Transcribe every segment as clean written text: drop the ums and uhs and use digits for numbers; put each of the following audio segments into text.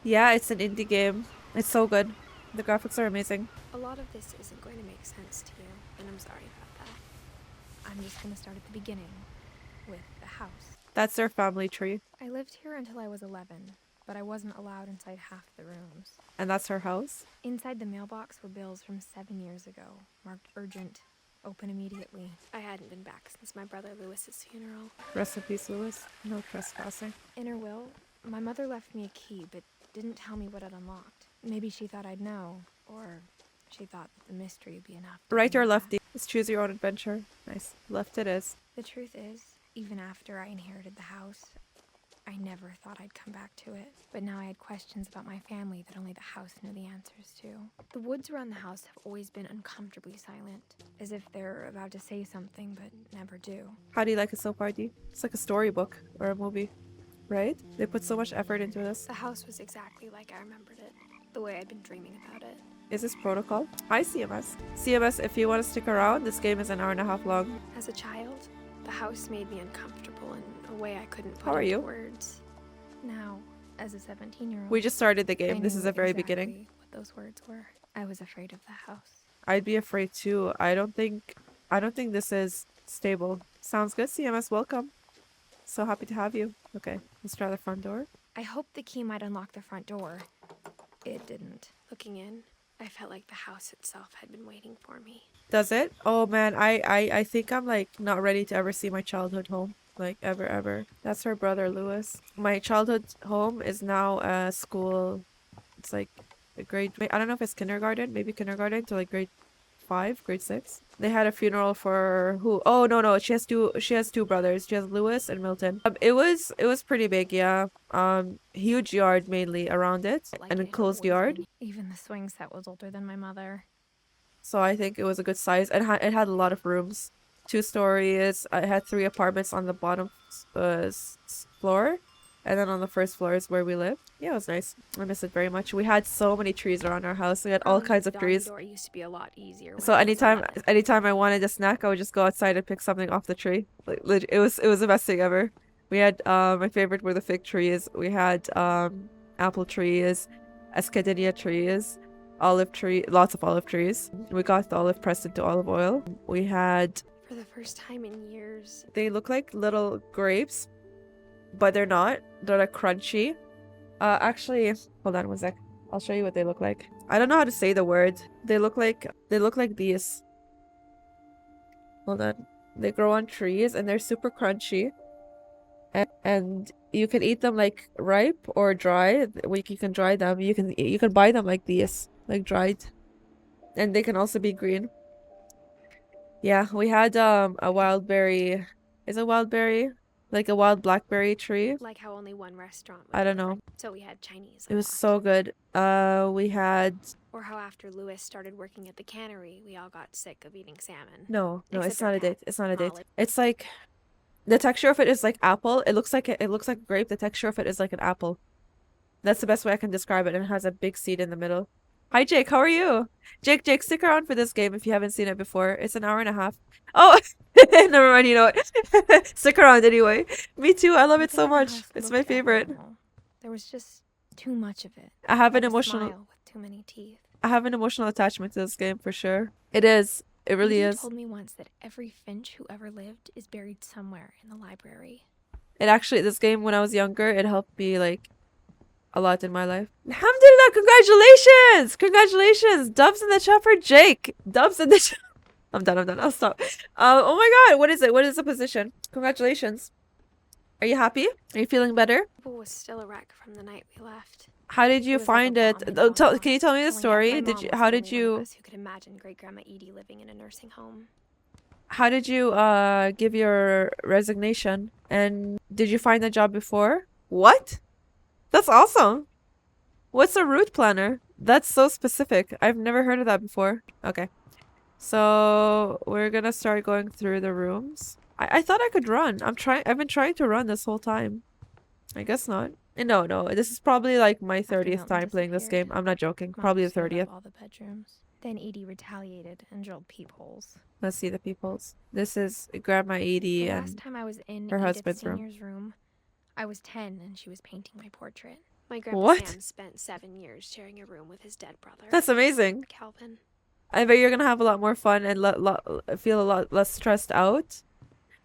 Yeah, it's an indie game. It's so good. The graphics are amazing. A lot of this isn't going to make sense to you, and I'm sorry about that. I'm just going to start at the beginning, with the house. That's their family tree. I lived here until I was 11, but I wasn't allowed inside half the rooms. And that's her house. Inside the mailbox were bills from 7 years ago, marked urgent, open immediately. I hadn't been back since my brother Lewis's funeral. Rest in peace, Lewis. No trespassing. In her will, my mother left me a key, but didn't tell me what it unlocked. Maybe she thought I'd know, or she thought that the mystery would be enough. Right or lefty? Let's choose your own adventure. Nice. Left it is. The truth is, even after I inherited the house, I never thought I'd come back to it. But now I had questions about my family that only the house knew the answers to. The woods around the house have always been uncomfortably silent, as if they're about to say something but never do. How do you like it so far, D? It's like a storybook or a movie, right? They put so much effort into this. The house was exactly like I remembered it, the way I'd been dreaming about it. Is this protocol? Hi, CMS. CMS, if you want to stick around, this game is an hour and a half long. As a child, the house made me uncomfortable in a way I couldn't How put are into you? words. Now, as a 17-year-old, We just started the I game. This knew is the very exactly beginning. what those words were. I was afraid of the house. I'd be afraid too. I don't think this is stable. Sounds good, CMS. Welcome. So happy to have you. Okay, let's try the front door. I hoped the key might unlock the front door. It didn't. Looking in, I felt like the house itself had been waiting for me. Does it? Oh man, I think I'm like not ready to ever see my childhood home. Like ever. That's her brother Lewis. My childhood home is now a school. It's like a grade. I don't know if it's kindergarten, maybe kindergarten to like grade 5, grade 6. They had a funeral for who? Oh no, she has two brothers. She has Lewis and Milton. It was pretty big, yeah. Huge yard mainly around it, Like an it had enclosed always yard. been. Even the swing set was older than my mother. So I think it was a good size. It had a lot of rooms. 2 stories. It had 3 apartments on the bottom floor. And then on the first floor is where we lived. Yeah, it was nice. I miss it very much. We had so many trees around our house. We had all kinds of The trees. door used to be a lot easier. When So I was anytime I wanted a snack, I would just go outside and pick something off the tree. Like it was the best thing ever. We had my favorite were the fig trees. We had apple trees, escadilla trees, lots of olive trees. We got the olive pressed into olive oil. We had For the first time in years, they look like little grapes, but they're not. They're like crunchy. Actually, hold on one sec. I'll show you what they look like. I don't know how to say the word. They look like these. Hold on. They grow on trees and they're super crunchy. And you can eat them like ripe or dry. You can dry them. You can buy them like these, like dried. And they can also be green. Yeah, we had a wild berry. Is it wild berry? Like a wild blackberry tree. like how only one restaurant was I don't open, know. so we had Chinese. It was a lot. so good. We had Or how after Lewis started working at the cannery, we all got sick of eating salmon. no, Except it's our not a date. cat, It's not a date. Molly. It's like the texture of it is like apple. It looks like a grape. The texture of it is like an apple. That's the best way I can describe it. And it has a big seed in the middle. Hi Jake, how are you? Jake, stick around for this game if you haven't seen it before. It's an hour and a half. Oh, never mind. You know what? Stick around anyway. Me too. I love it so Nothing in the much. house It's looked my favorite. abnormal. There was just too much of it. I have an Like a emotional smile with too many teeth. I have an emotional attachment to this game for sure. It is. It really Edie is. told me once that every finch who ever lived is buried somewhere in the library. It actually, this game when I was younger, it helped me like a lot in my life. Alhamdulillah, congratulations! Congratulations! Dubs in the chat for Jake. Dubs in the chat. I'm done. I'll stop. Oh my god, what is it? What is the position? Congratulations. Are you happy? Are you feeling better? It was still a wreck from the night we left. How did you It was like a find it? bomb had gone off, Can you tell me the telling us story? my Did mom you was how the did only one of you us who could imagine Great Grandma Edie living in a nursing home? how did you give your resignation? And did you find a job before? What? That's awesome. What's a route planner? That's so specific. I've never heard of that before. Okay. So we're gonna start going through the rooms. I thought I could run. I've been trying to run this whole time. I guess not. No. This is probably like my After 30th Milton time playing this disappeared, game. I'm not joking. Mom Probably the sealed up 30th. all the bedrooms. Then Edie retaliated and drilled peepholes. Let's see the peoples. This is Grandma Edie The and last time I was in her Edith husband's room. Senior's room, I was 10 and she was painting my portrait. My grandpa What? Sam spent 7 years sharing a room with his dead brother, That's amazing. Calvin. I bet you're gonna have a lot more fun and feel a lot less stressed out.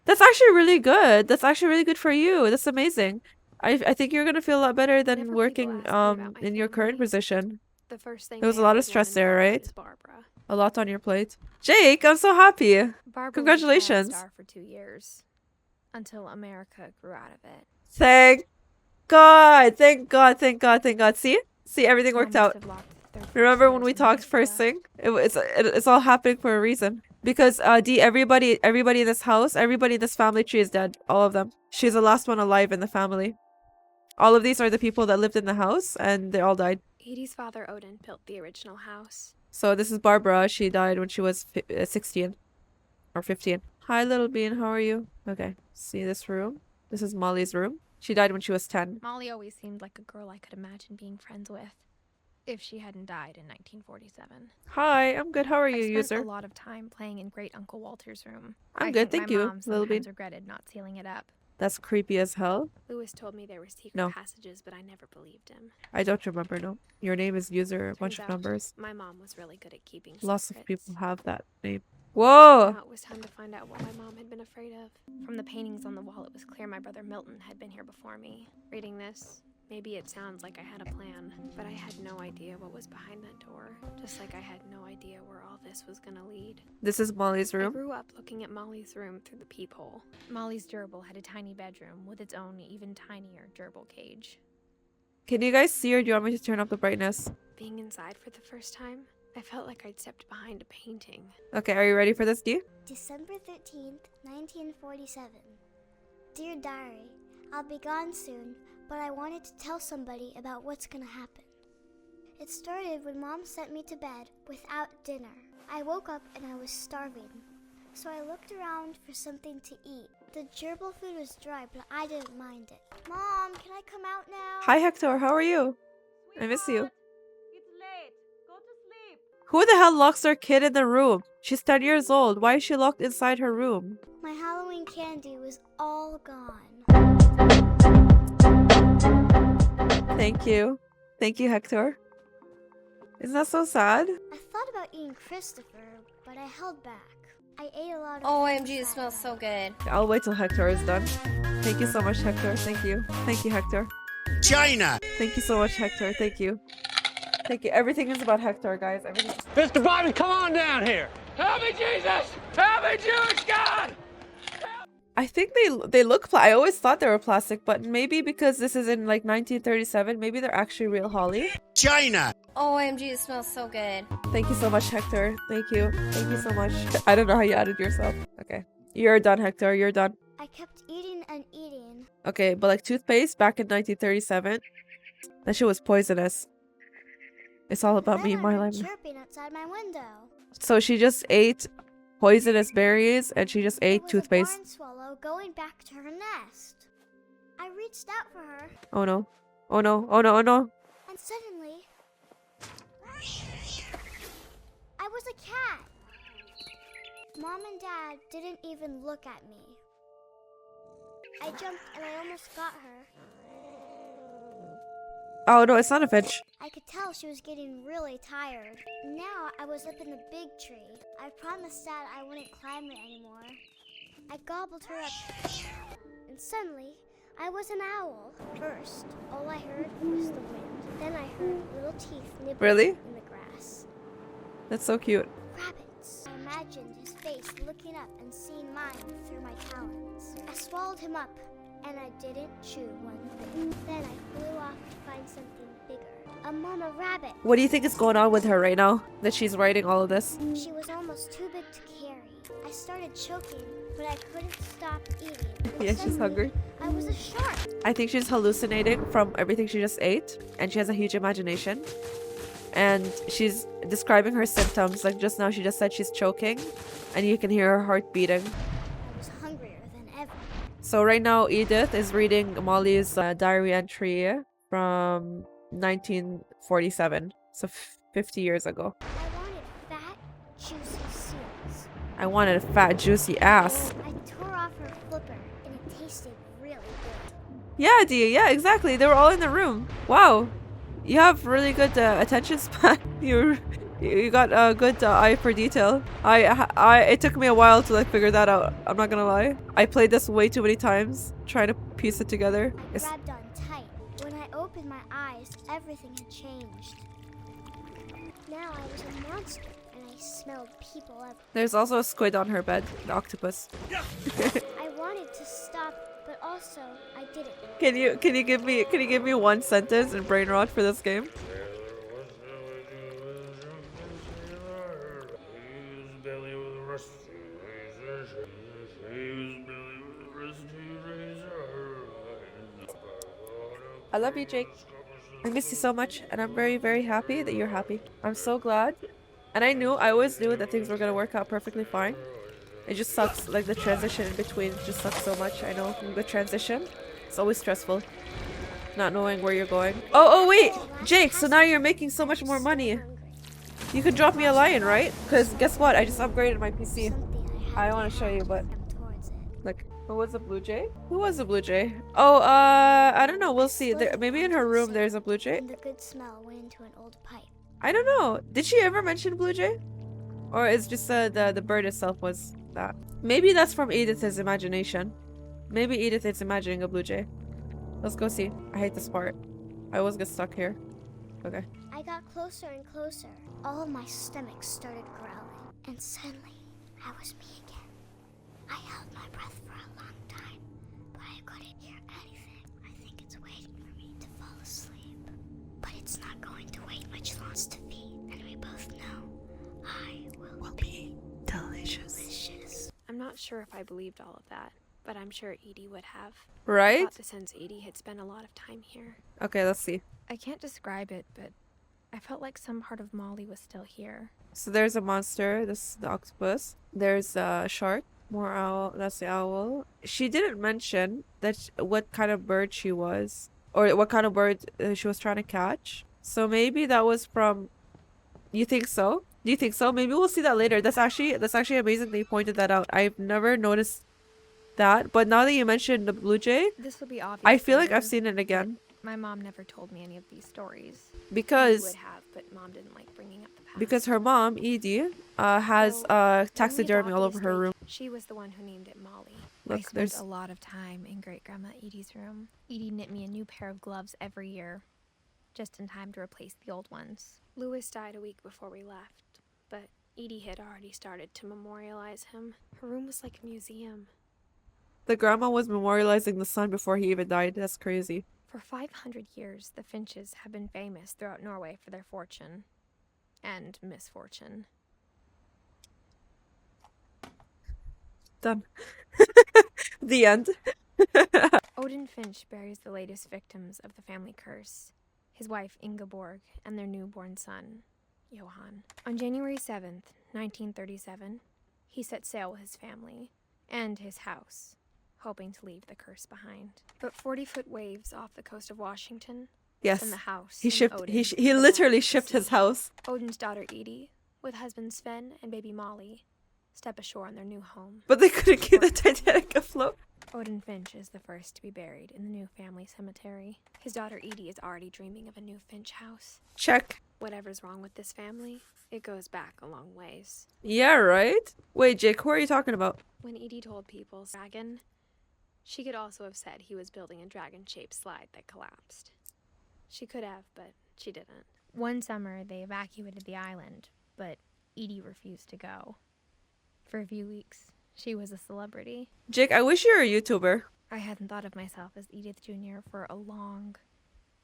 That's actually really good. That's actually really good for you. That's amazing. I think you're gonna feel a lot better than Whenever working people ask me about my in your current family, position. The first thing There was they a lot of always stress wanna know there, about right? is Barbara. A lot on your plate. Jake, I'm so happy. Barbara Congratulations. was a child star for 2 years, until America grew out of it. Thank God. Thank God. Thank God. Thank God. See, everything Mom worked must out. have locked the third Remember floor when we to make talked it first left. thing? It's all happening for a reason. Because D, everybody in this house, everybody in this family tree is dead. All of them. She's the last one alive in the family. All of these are the people that lived in the house, and they all died. Edie's father Odin built the original house. So this is Barbara. She died when she was 16 or 15. Hi, little bean. How are you? Okay. See this room? This is Molly's room. She died when she was 10. Molly always seemed like a girl I could imagine being friends with, if she hadn't died in 1947. Hi, I'm good. How are you, I spent user? a lot of time playing in Great Uncle Walter's room. I'm I good, think thank my you, mom little bean. sometimes regretted not sealing it up. That's creepy as hell. Lewis told me there were secret No. passages, but I never believed him. I don't remember, no. Your name is user, a bunch Turns of out, numbers. My mom was really good at keeping Lots of secrets. people have that name. Whoa! Now it was time to find out what my mom had been afraid of. From the paintings on the wall, it was clear my brother Milton had been here before me. Reading this, maybe it sounds like I had a plan, but I had no idea what was behind that door. Just like I had no idea where all this was gonna lead. This is Molly's I room. grew up looking at Molly's room through the peephole. Molly's gerbil had a tiny bedroom with its own even tinier gerbil cage. Can you guys see, or do you want me to turn up the brightness? Being inside for the first time, I felt like I'd stepped behind a painting. Okay, are you ready for this, D? December 13th, 1947. Dear Diary, I'll be gone soon, but I wanted to tell somebody about what's gonna happen. It started when Mom sent me to bed without dinner. I woke up and I was starving, so I looked around for something to eat. The gerbil food was dry, but I didn't mind it. Mom, can I come out now? Hi, Hector. How are you? I miss you. It's late. Go to sleep. Who the hell locks their kid in the room? She's 10 years old. Why is she locked inside her room? My Halloween candy was all gone. Thank you. Thank you, Hector. Isn't that so sad? I thought about eating Christopher, but I held back. I ate a lot of OMG, things it that smells so night. good. I'll wait till Hector is done. Thank you so much, Hector. Thank you. Thank you, Hector. China. Thank you so much, Hector. Thank you. Thank you. Everything is about Hector, guys. Everything. Mr. Bobby, come on down here. Help me, Jesus! Help me, Jewish God! I think they look. I always thought they were plastic, but maybe because this is in like 1937, maybe they're actually real holly. China. OMG, it smells so good. Thank you so much, Hector. Thank you. Thank you so much. I don't know how you added yourself. Okay. You're done, Hector. You're done. I kept eating and eating. Okay, but like toothpaste back in 1937, that shit was poisonous. It's all about Then me, I heard Marlene. chirping outside my window. So she just ate poisonous berries and she just ate It was toothpaste. a barn swallow going back to her nest. I reached out for her, Oh no. Oh no. Oh no. Oh no. and suddenly, I was a cat. Mom and Dad didn't even look at me. I jumped and I almost got her. Oh no, it's not a finch. I could tell she was getting really tired. Now I was up in the big tree. I promised Dad I wouldn't climb it anymore. I gobbled her up, and suddenly I was an owl. First, all I heard was the wind. Then I heard little teeth nibbling Really? in the grass. That's so cute. Rabbits. I imagined his face looking up and seeing mine through my talons. I swallowed him up, and I didn't chew one bit. Then I flew off to find something bigger. A mama rabbit. What do you think is going on with her right now that she's writing all of this? She was almost too big to carry. I started choking, but I couldn't stop eating. And Yeah, she's suddenly, hungry. I was a shark. I think she's hallucinating from everything she just ate, and she has a huge imagination. And she's describing her symptoms. Like just now, she just said she's choking, and you can hear her heart beating. I was hungrier than ever. So right now, Edith is reading Molly's diary entry from 1947, so 50 years ago. I wanted fat, juicy seals. I wanted a fat, juicy ass. I tore off her flipper, and it tasted really good. Yeah, Dee, yeah, exactly. They were all in the room. Wow, you have really good attention span. You got a good eye for detail. It took me a while to like figure that out. I'm not gonna lie. I played this way too many times trying to piece it together. I grabbed on tight. When I opened my eyes, everything had changed. Now I was a monster, and I smelled people everywhere. There's also a squid on her bed, the octopus. I wanted to stop, but also I didn't. Can you give me one sentence in brain rot for this game? I love you, Jake. I miss you so much, and I'm very, very happy that you're happy. I'm so glad. And I always knew that things were gonna work out perfectly fine. It just sucks, like the transition in between just sucks so much. I know, the transition, it's always stressful. Not knowing where you're going. Oh wait! Jake, so now you're making so much more money. You can drop me a line, right? Because guess what? I just upgraded my PC. I don't want to show you, but... Like, who was a blue jay? Who was a blue jay? Oh, I don't know. We'll see. Maybe in her room there's a blue jay. And the good smell went into an old pipe. I don't know. Did she ever mention blue jay? Or is just the bird itself was that? Maybe that's from Edith's imagination. Maybe Edith is imagining a blue jay. Let's go see. I hate this part. I always get stuck here. Okay. I got closer and closer. All of my stomach started growling. And suddenly, I was me again. I held my breath for a long time, but I couldn't hear anything. I think it's waiting for me to fall asleep. But it's not going to wait much longer to feed, and we both know I will be delicious. I'm not sure if I believed all of that, but I'm sure Edie would have. I Right? thought the sense Edie had spent a lot of time here. Okay, let's see. I can't describe it, but I felt like some part of Molly was still here. So there's a monster. This is the octopus. There's a shark. More owl. That's the owl. She didn't mention that what kind of bird she was, or what kind of bird she was trying to catch. So maybe that was from. You think so? Do you think so? Maybe we'll see that later. That's actually amazing that you pointed that out. I've never noticed that, but now that you mentioned the blue jay, This will be obvious. I feel like later, I've seen it again but my mom never told me any of these stories. She because would have, but Mom didn't like bringing up the past. because her mom Edie has So, when we taxidermy all over adopted her Estate, room. She was the one who named it Molly. Look, I spent there's- a lot of time in Great Grandma Edie's room. Edie knit me a new pair of gloves every year, just in time to replace the old ones. Louis died a week before we left, but Edie had already started to memorialize him. Her room was like a museum. The grandma was memorializing the son before he even died. That's crazy. For 500 years, the Finches have been famous throughout Norway for their fortune and misfortune. Done. The end. Odin Finch buries the latest victims of the family curse, his wife Ingeborg and their newborn son, Johann. On January 7th, 1937, he set sail with his family and his house, hoping to leave the curse behind. But 40-foot waves off the coast of Washington Yes. sent the house He and shipped. Odin He to literally the shipped sea. his house. Odin's daughter Edie, with husband Sven and baby Molly, step ashore on their new home. But they couldn't keep the Titanic afloat. Odin Finch is the first to be buried in the new family cemetery. His daughter Edie is already dreaming of a new Finch house. Check. Whatever's wrong with this family, it goes back a long ways. Yeah, right? Wait, Jake, who are you talking about? When Edie told people dragon, she could also have said he was building a dragon-shaped slide that collapsed. She could have, but she didn't. One summer, they evacuated the island, but Edie refused to go. For a few weeks, she was a celebrity. Jake, I wish you were a YouTuber. I hadn't thought of myself as Edith Jr. for a long,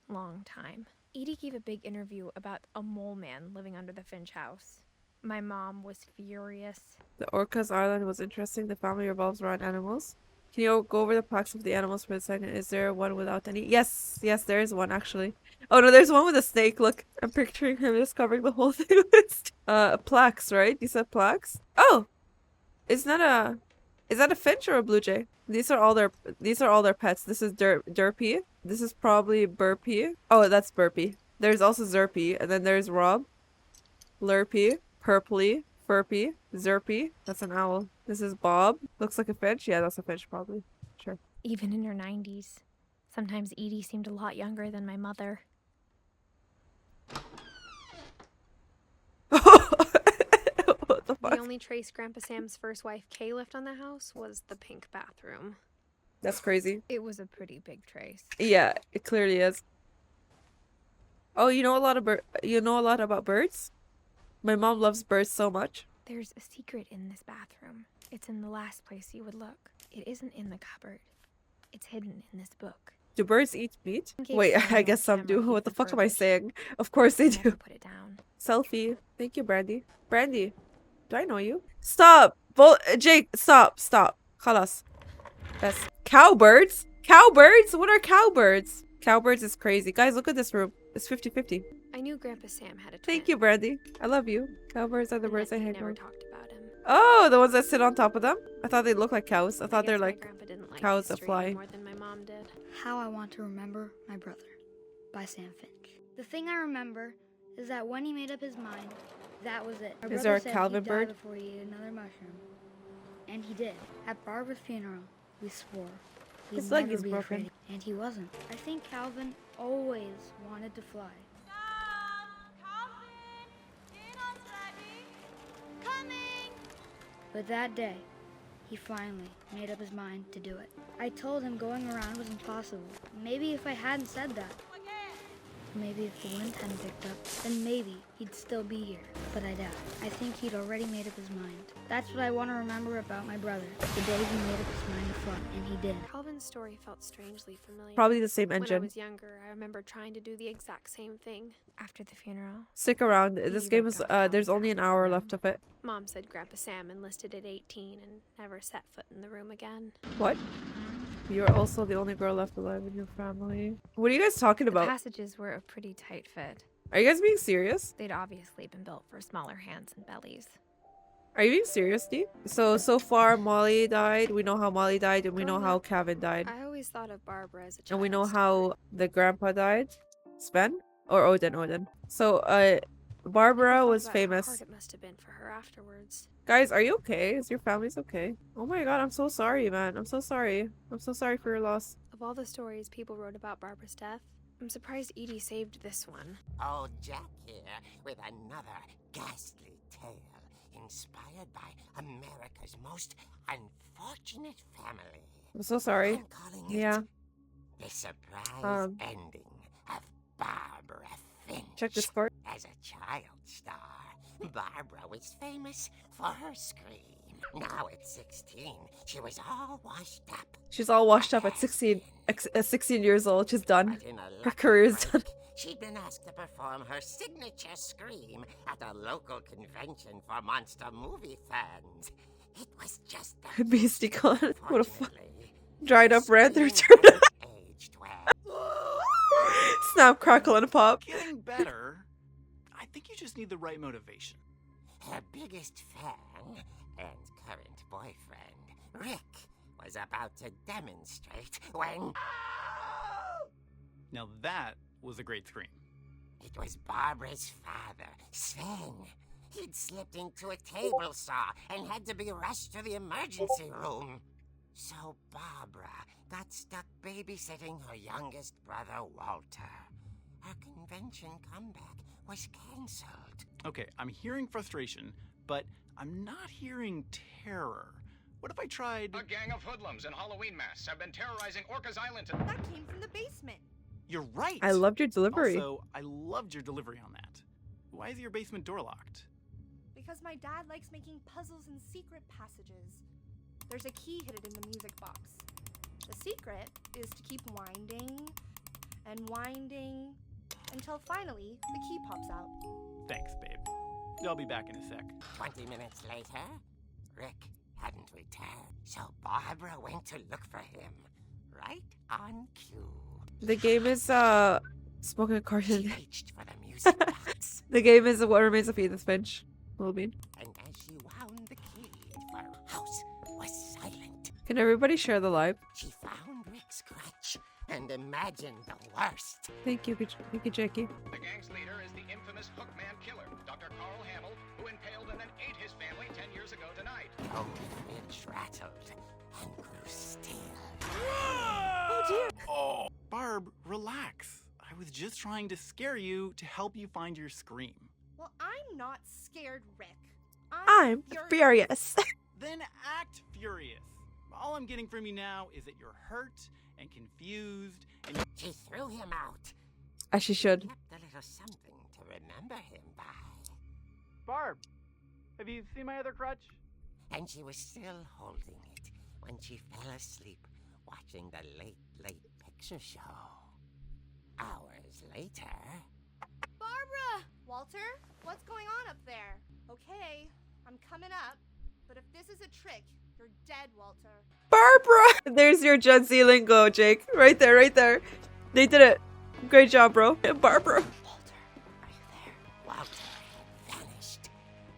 long time. Edie gave a big interview about a mole man living under the Finch house. My mom was furious. The Orcas Island was interesting. The family revolves around animals. Can you go over the packs of the animals for a second? Is there one without any? Yes, there is one actually. Oh no, there's one with a snake. Look, I'm picturing him just covering the whole thing with plaques, right? You said plaques? Oh, is that a finch or a blue jay? These are all their pets. This is Derpy. This is probably Burpy. Oh, that's Burpy. There's also Zerpy, and then there's Rob, Lurpy, Purply, Furpy, Zerpy. That's an owl. This is Bob. Looks like a finch. Yeah, that's a finch probably. Sure. Even in her 90s. Sometimes Edie seemed a lot younger than my mother. only trace Grandpa Sam's first wife, Kay, left on the house was the pink bathroom. That's crazy. It was a pretty big trace. Yeah, it clearly is. Oh, you know a lot about birds? My mom loves birds so much. There's a secret in this bathroom. It's in the last place you would look. It isn't in the cupboard. It's hidden in this book. Do birds eat meat? In case Wait, someone I on guess some camera do. What keeps the it fuck am I verbiage. saying? Of course they Never do. put it down. Selfie. Thank you, Brandy. Brandy, do I know you? Stop! Jake, stop. Khalas. That's cowbirds? Cowbirds? What are cowbirds? Cowbirds is crazy. Guys, look at this room. It's 50-50. I knew Grandpa Sam had a twin. Thank you, Brandy. I love you. Cowbirds are the and birds that I he hang never with. talked about him. Oh, the ones that sit on top of them? I thought they looked like cows. I thought guess they're my like grandpa didn't like cows that history fly. any more than my mom did. How I Want to Remember My Brother by Sam Finch. The thing I remember is that when he made up his mind, that was it. My Is brother there a said Calvin he'd die bird? before he ate another mushroom. And he did. At Barbara's funeral, we swore he'd His leg never is be broken. afraid. And he wasn't. I think Calvin always wanted to fly. But that day, he finally made up his mind to do it. I told him going around was impossible. Maybe if I hadn't said that, maybe if the wind hadn't picked up, then maybe he'd still be here. But I doubt. I think he'd already made up his mind. That's what I want to remember about my brother. The day he made up his mind to fly, and he did. Calvin's story felt strangely familiar. Probably the same When I engine. was younger, I remember trying to do the exact same thing. After the funeral, Stick around. This He game ripped is off there's only an hour Calvin's left of it. Mom said Grandpa Sam enlisted at 18 and never set foot in the room again. What? You're also the only girl left alive in your family. What are you guys talking The about? passages were a pretty tight fit. Are you guys being serious? They'd obviously been built for smaller hands and bellies. Are you being serious, Steve? So far Molly died. We know how Molly died, and we know Growing how up, Kevin died. I always thought of Barbara as a child. And we know star. how the grandpa died. Sven? Or Odin. So, I Barbara never thought was about how famous. hard it must have been for her afterwards. Guys, are you okay? Is your family's okay? Oh my god, I'm so sorry, man. I'm so sorry. I'm so sorry for your loss. Of all the stories people wrote about Barbara's death, I'm surprised Edie saved this one. Old Jack here with another ghastly tale inspired by America's most unfortunate family. I'm so sorry. I'm calling it Yeah. The Surprise Ending of Barbara Finch. Check Discord. As a child star, Barbara was famous for her scream. Now at 16, she was all washed up. She's all washed up at 16 years old. She's done. But in a Her lucky career's done. break, she'd been asked to perform her signature scream at a local convention for monster movie fans. It was just the Beastie Con. What a fuck. Unfortunately, Dried up red scream return. hadn't aged well. Snap, crackle, and pop. Getting better. I think you just need the right motivation. Her biggest fan and current boyfriend, Rick, was about to demonstrate when Now that was a great scream. it was Barbara's father, Sven. He'd slipped into a table saw and had to be rushed to the emergency room. So Barbara got stuck babysitting her youngest brother, Walter. Her convention comeback was cancelled. Okay, I'm hearing frustration, but I'm not hearing terror. What if I tried... A gang of hoodlums in Halloween masks have been terrorizing Orcas Island. That came from the basement. You're right! I loved your delivery. Also, I loved your delivery on that. Why is your basement door locked? Because my dad likes making puzzles and secret passages. There's a key hidden in the music box. The secret is to keep winding and winding until finally the key pops out. Thanks, babe. I'll be back in a sec. 20 minutes later, Rick hadn't returned, so Barbara went to look for him. Right on cue. The game is smoking a She carton. reached for the music box, The game is What Remains of Edith Finch. Will be. and as she wound the key, her house was silent. Can everybody share the live? She found Rick's crutch and imagined the worst. Thank you, Jackie. The gang's leader is the infamous Hookman killer, Dr. Carl Hamill, who impaled and then ate his family 10 years ago tonight. The old fridge rattled and grew still. Oh dear! Oh, Barb, relax. I was just trying to scare you to help you find your scream. Well, I'm not scared, Rick. I'm furious. Then act furious. All I'm getting from you now is that you're hurt and confused and She threw him out. As she should. Kept a little something to remember him by. Barb, have you seen my other crutch? And she was still holding it when she fell asleep watching the late picture show. Hours later... Barbara! Walter, what's going on up there? Okay, I'm coming up. But if this is a trick, you're dead, Walter. Barbara! There's your Gen Z lingo, Jake. Right there, right there. They did it. Great job, bro. Barbara. Walter, are you there? Walter had vanished,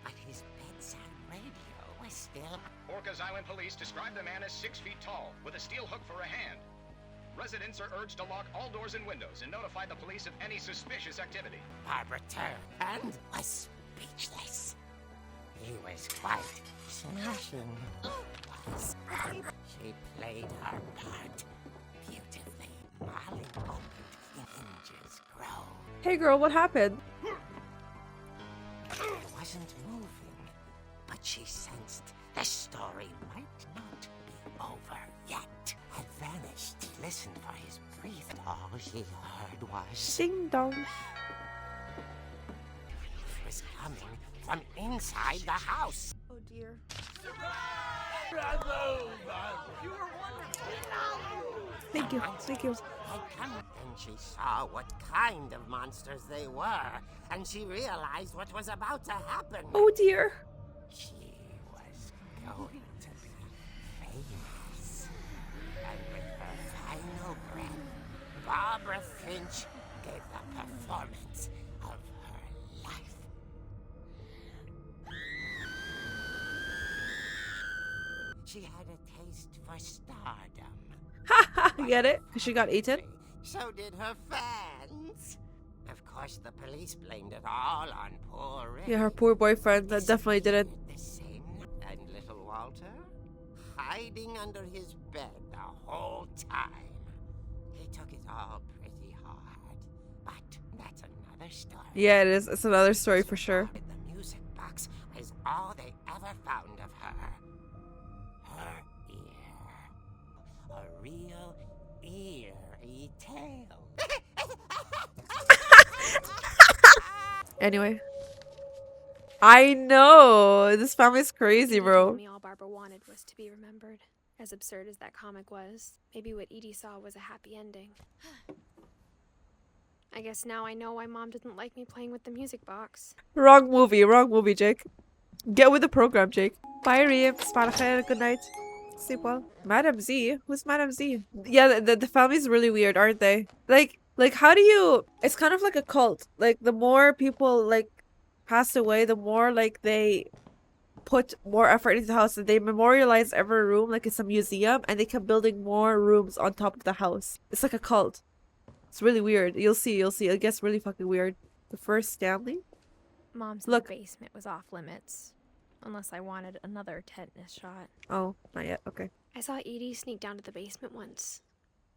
but his bedside radio was still... Orcas Island police describe the man as 6 feet tall, with a steel hook for a hand. Residents are urged to lock all doors and windows and notify the police of any suspicious activity. Barbara turned and was speechless. He was quite smashing. She played her part beautifully. Molly opened the hinges grow. Hey girl, what happened? It wasn't moving, but she sensed the story might not be over yet. Had vanished. She listened for his breathing. All she heard was... Ding dong. It was coming from inside the house. Oh dear. Thank you, thank you. Then she saw what kind of monsters they were, and she realized what was about to happen. Oh dear. She was going to be famous. And with her final breath, Barbara Finch gave the performance of her life. She had a taste for stardom. Haha, get it? Because she got eaten? So did her fans. Of course, the police blamed it all on poor Rick. Yeah, her poor boyfriend that definitely did it. The same. And little Walter, hiding under his bed the whole time. He took it all pretty hard. But that's another story. Yeah, it is. It's another story for sure. The music box was all they ever found of her. Her ear. A real eerie tale. Anyway. I know! This family's crazy, Edie bro. told me all Barbara wanted was to be remembered. As absurd as that comic was, maybe what Edie saw was a happy ending. I guess now I know why Mom didn't like me playing with the music box. Wrong movie, Jake. Get with the program, Jake. Bye, Reem. Good night. Sleep well. Madam Z? Who's Madam Z? Yeah, the family's really weird, aren't they? Like, how do you... It's kind of like a cult. Like, the more people, like, pass away, the more, like, they put more effort into the house. And they memorialize every room like it's a museum. And they kept building more rooms on top of the house. It's like a cult. It's really weird. You'll see. It gets really fucking weird. The first Stanley? Mom's Look. basement was off limits. Unless I wanted another tetanus shot. Oh, not yet. Okay. I saw Edie sneak down to the basement once,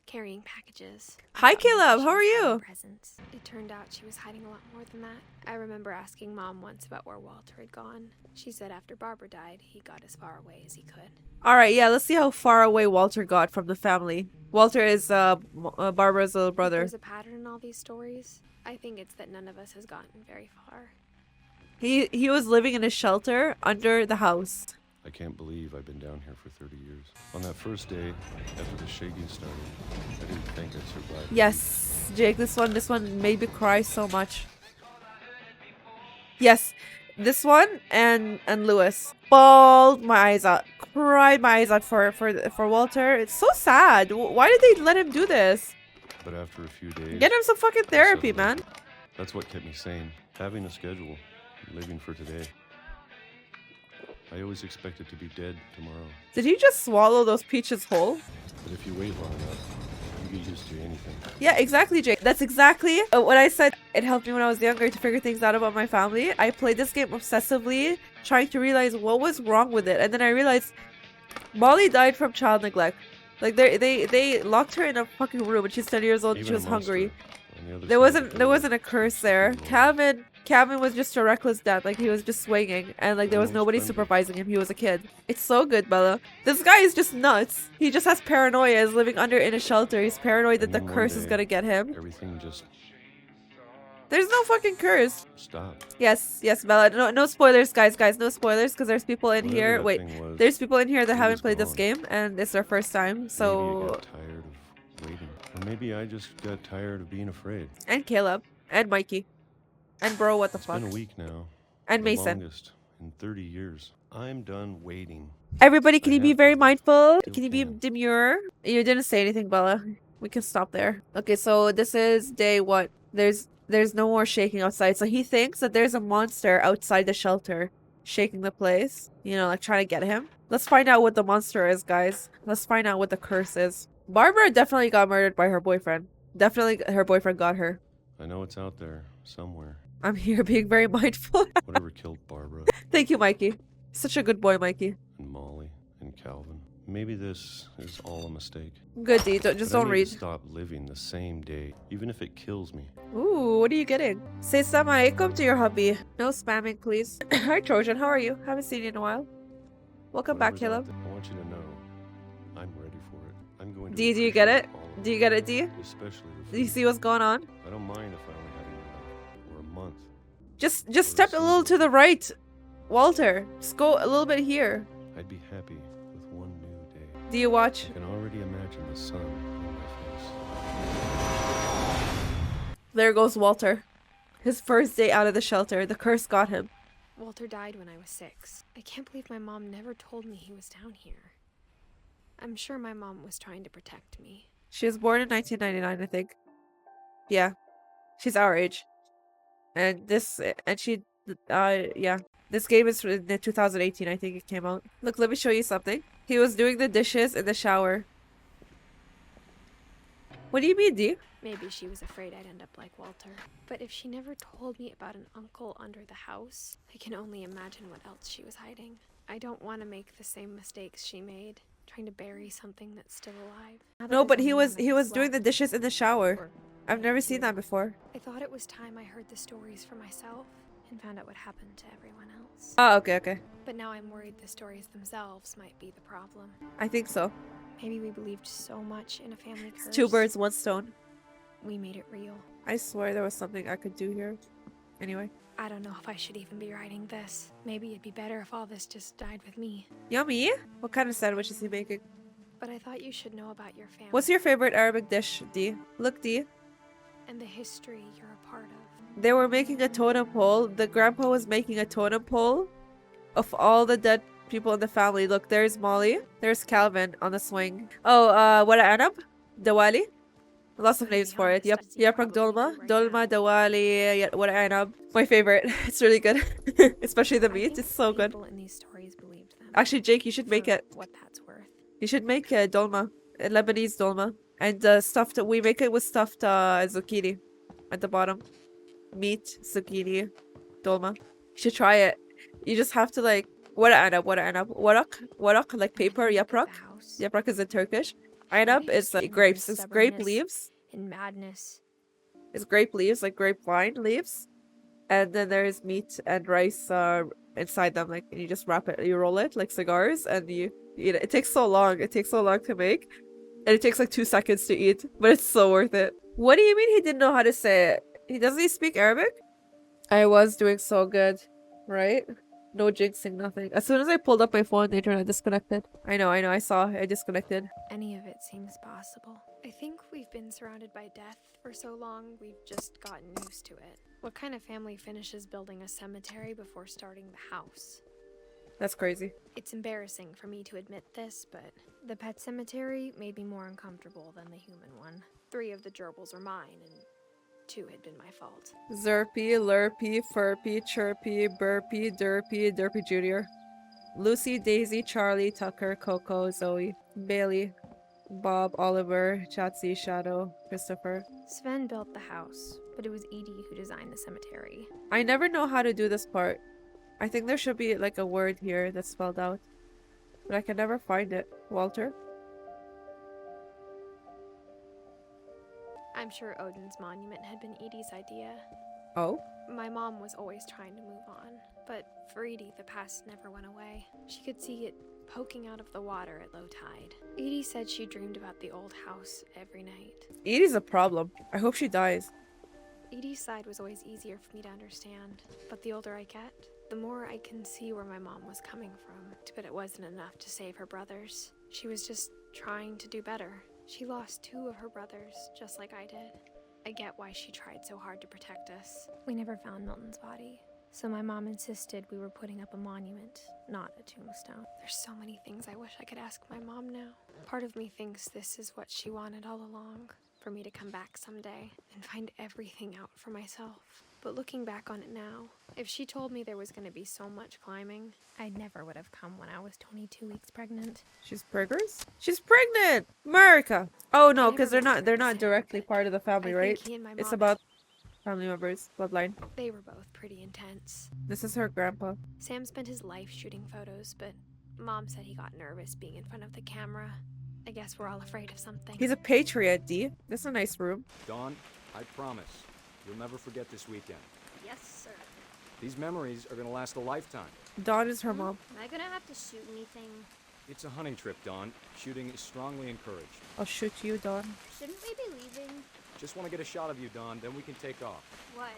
carrying packages. Hi, I thought maybe Caleb. she How are was hiding you? Presents. It turned out she was hiding a lot more than that. I remember asking Mom once about where Walter had gone. She said after Barbara died, he got as far away as he could. Alright, yeah, let's see how far away Walter got from the family. Walter is Barbara's little brother. There's a pattern in all these stories. I think it's that none of us has gotten very far. He was living in a shelter under the house. I can't believe I've been down here for 30 years. On that first day, after the shaking started, I didn't think I'd survive. Yes, Jake, this one made me cry so much. Yes, this one and Lewis. Bawled my eyes out. Cried my eyes out for Walter. It's so sad. Why did they let him do this? But after a few days... Get him some fucking therapy, man. That's what kept me sane. Having a schedule. Living for today. I always expected to be dead tomorrow. Did he just swallow those peaches whole? But if you wait long enough, you get used to anything. Yeah, exactly, Jake. That's exactly what I said. It helped me when I was younger to figure things out about my family. I played this game obsessively, trying to realize what was wrong with it. And then I realized Molly died from child neglect. Like, they locked her in a fucking room when she's 10 years old and she was hungry. There wasn't a curse there. Calvin Calvin was just a reckless dad, like he was just swinging, and like there was nobody supervising him. He was a kid. It's so good, Bella. This guy is just nuts. He just has paranoia. He's living under in a shelter. He's paranoid that the curse is gonna get him. Everything just There's no fucking curse. stopped. Yes, yes, Bella. No spoilers, guys, no spoilers, because there's people in Whatever here. that Wait, thing was, there's people in here that it haven't was played this gone. game, and it's their first time. Maybe you So, got tired of waiting. Or maybe I just got tired of being afraid. and Caleb, and Mikey, and bro, what the It's fuck, been a week now. and the Mason. longest in 30 years. I'm done waiting. Everybody, can I you be have very to. mindful? Still Can you be can. demure? You didn't say anything, Bella. We can stop there. Okay, so this is day what? There's no more shaking outside. So he thinks that there's a monster outside the shelter shaking the place. You know, like trying to get him. Let's find out what the monster is, guys. Let's find out what the curse is. Barbara definitely got murdered by her boyfriend. Definitely her boyfriend got her. I know it's out there somewhere. I'm here being very mindful. Whatever killed Barbara Thank you, Mikey. Such a good boy, Mikey. and Molly and Calvin. Maybe this is all a mistake. Good, D. Just But I don't need read. to stop living the same day, even if it kills me. Ooh, what are you getting? Say assalamu alaikum to your hubby. No spamming, please. Hi, Trojan. How are you? Haven't seen you in a while. Welcome back, Whatever's out Caleb. there, I want you to know I'm ready for it. I'm going to D, do you get it? appreciate all of Do you get it, D? Especially the Do you food. see what's going on? I don't mind if I only have a week or a month. Just step a little to the right, Walter. Just go a little bit here. I'd be happy with one new day. Do you watch? I can already imagine the sun on my face. There goes Walter. His first day out of the shelter. The curse got him. Walter died when I was 6. I can't believe my mom never told me he was down here. I'm sure my mom was trying to protect me. She was born in 1999, I think. Yeah. She's our age. And yeah. This game is in 2018, I think it came out. Look, let me show you something. He was doing the dishes in the shower. What do you mean, D? Maybe she was afraid I'd end up like Walter. But if she never told me about an uncle under the house, I can only imagine what else she was hiding. I don't want to make the same mistakes she made, trying to bury something that's still alive. Now that No, there's but only he one was that's doing the left, dishes in the shower. or I've never seen that before. I thought it was time I heard the stories for myself and found out what happened to everyone else. Oh, okay. But now I'm worried the stories themselves might be the problem. I think so. Maybe we believed so much in a family curse. It's 2 birds, 1 stone. We made it real. I swear there was something I could do here. Anyway. I don't know if I should even be writing this. Maybe it'd be better if all this just died with me. Yummy! What kind of sandwich is he making? But I thought you should know about your family. What's your favorite Arabic dish, D? Look, D. And the history you're a part of. They were making a totem pole. The grandpa was making a totem pole of all the dead people in the family. Look, there's Molly. There's Calvin on the swing. Oh, what Anab? Dawali? Lots of names for it. Yep. Yaprak Dolma. Dolma, Dawali, what Anab. My favorite. It's really good. Especially the meat. It's so good. People in these stories believed them. Actually, Jake, you should make it. What that's worth. You should make dolma. Lebanese dolma. And stuffed, we make it with stuffed zucchini at the bottom. Meat, zucchini, dolma. You should try it. You just have to like, what anab, warak, like paper, yaprak. Yaprak is in Turkish. Anab is grapes. It's grape leaves. In madness. It's grape leaves, like grapevine leaves. And then there's meat and rice inside them. Like, and you just wrap it, you roll it like cigars, and you eat it. It takes so long. It takes so long to make. And it takes like 2 seconds to eat. But it's so worth it. What do you mean he didn't know how to say it? Doesn't he speak Arabic? I was doing so good, right? No jinxing, nothing. As soon as I pulled up my phone, the internet disconnected. I know, I saw. I disconnected. Any of it seems possible. I think we've been surrounded by death for so long, we've just gotten used to it. What kind of family finishes building a cemetery before starting the house? That's crazy. It's embarrassing for me to admit this, but the pet cemetery made me more uncomfortable than the human one. 3 of the gerbils were mine, and 2 had been my fault. Zerpy, Lurpy, Furpy, Chirpy, Burpy, Derpy, Derpy Jr. Lucy, Daisy, Charlie, Tucker, Coco, Zoe, Bailey, Bob, Oliver, Chatsy, Shadow, Christopher. Sven built the house, but it was Edie who designed the cemetery. I never know how to do this part. I think there should be like a word here that's spelled out. But I can never find it. Walter? I'm sure Odin's monument had been Edie's idea. Oh? My mom was always trying to move on, but for Edie, the past never went away. She could see it poking out of the water at low tide. Edie said she dreamed about the old house every night. Edie's a problem. I hope she dies. Edie's side was always easier for me to understand, but the older I get, the more I can see where my mom was coming from. But it wasn't enough to save her brothers. She was just trying to do better. She lost 2 of her brothers, just like I did. I get why she tried so hard to protect us. We never found Milton's body, so my mom insisted we were putting up a monument, not a tombstone. There's so many things I wish I could ask my mom now. Part of me thinks this is what she wanted all along, for me to come back someday and find everything out for myself. But looking back on it now, if she told me there was going to be so much climbing, I never would have come when I was 22 weeks pregnant. She's preggers? She's pregnant! America! Oh no, because they're not directly part of the family, right? It's about family members, bloodline. They were both pretty intense. This is her grandpa. Sam spent his life shooting photos, but Mom said he got nervous being in front of the camera. I guess we're all afraid of something. He's a patriot, D. This is a nice room. Dawn, I promise, you'll never forget this weekend. Yes, sir. These memories are gonna last a lifetime. Dawn is her mom. Am I gonna have to shoot anything? It's a hunting trip, Dawn. Shooting is strongly encouraged. I'll shoot you, Dawn. Shouldn't we be leaving? Just want to get a shot of you, Dawn, then we can take off. What?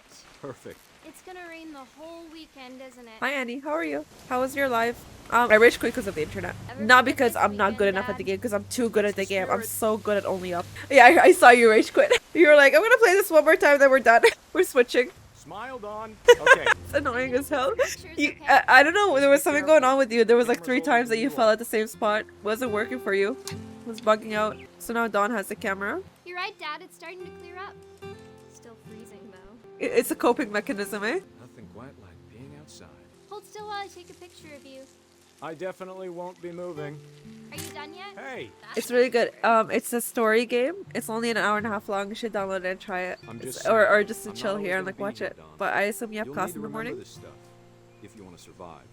Perfect. It's gonna rain the whole weekend, isn't it? Hi, Annie. How are you? How was your life? I rage quit because of the internet. Not because I'm not good enough at the game, because I'm too good at the game. I'm so good at only up. Yeah, I saw you rage quit. You were like, I'm gonna play this one more time, then we're done. We're switching. Smile, Dawn. Okay. It's annoying as hell. I don't know. There was something going on with you. There was like 3 times that you fell at the same spot. Wasn't working for you. Was bugging out. So now Dawn has the camera. You're right, Dad. It's starting to clear up. Still freezing, though. It's a coping mechanism, eh? Nothing quite like being outside. Hold still while I take a picture of you. I definitely won't be moving. Are you done yet? Hey! It's really good. It's a story game. It's only an hour and a half long. You should download it and try it. Or just to chill here and like watch it. But I assume you have class in the morning. This stuff if you want to survive.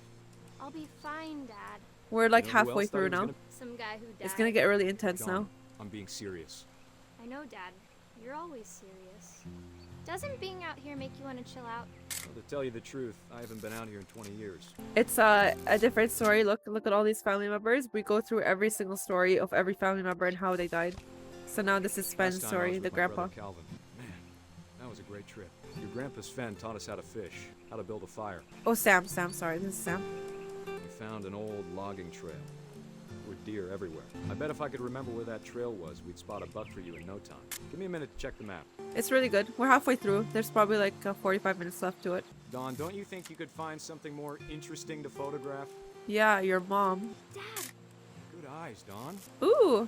I'll be fine, Dad. We're like halfway through now. Some guy who died. It's gonna get really intense now. I'm being serious. I know, Dad. You're always serious. Doesn't being out here make you want to chill out? Well, to tell you the truth, I haven't been out here in 20 years. It's a different story. Look at all these family members. We go through every single story of every family member and how they died. So now this is Sven's story, the grandpa. Calvin. Man, that was a great trip. Your grandpa Sven taught us how to fish, how to build a fire. Oh, Sam, sorry. This is Sam. We found an old logging trail. There were deer everywhere. I bet if I could remember where that trail was, we'd spot a buck for you in no time. Give me a minute to check the map. It's really good. We're halfway through. There's probably like 45 minutes left to it. Dawn, don't you think you could find something more interesting to photograph? Yeah, your mom. Dad! Good eyes, Dawn. Ooh,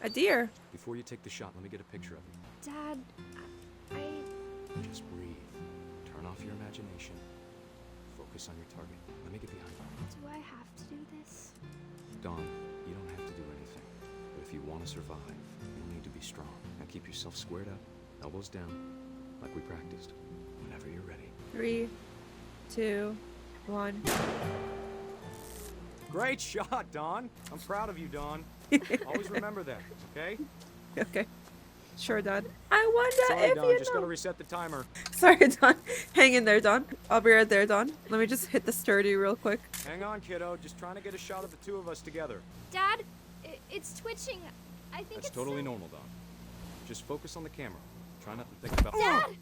a deer. Before you take the shot, let me get a picture of you. Dad, Just breathe. Turn off your imagination. Focus on your target. Let me get behind you. Do I have to do this? Dawn, you don't have to do anything. But if you want to survive, you'll need to be strong. Now keep yourself squared up, elbows down, like we practiced. Whenever you're ready. 3, 2, 1. Great shot, Dawn. I'm proud of you, Dawn. Always remember that, okay? Okay. Sure, Dad. I wonder Sorry, if Dawn, you just know. gotta reset the timer. Sorry, Don. Hang in there, Don. I'll be right there, Don. Let me just hit the sturdy real quick. Hang on, kiddo. Just trying to get a shot of the 2 of us together. Dad, it's twitching. I think That's it's totally normal, Dawn. Just focus on the camera. Try not to think about. Dad!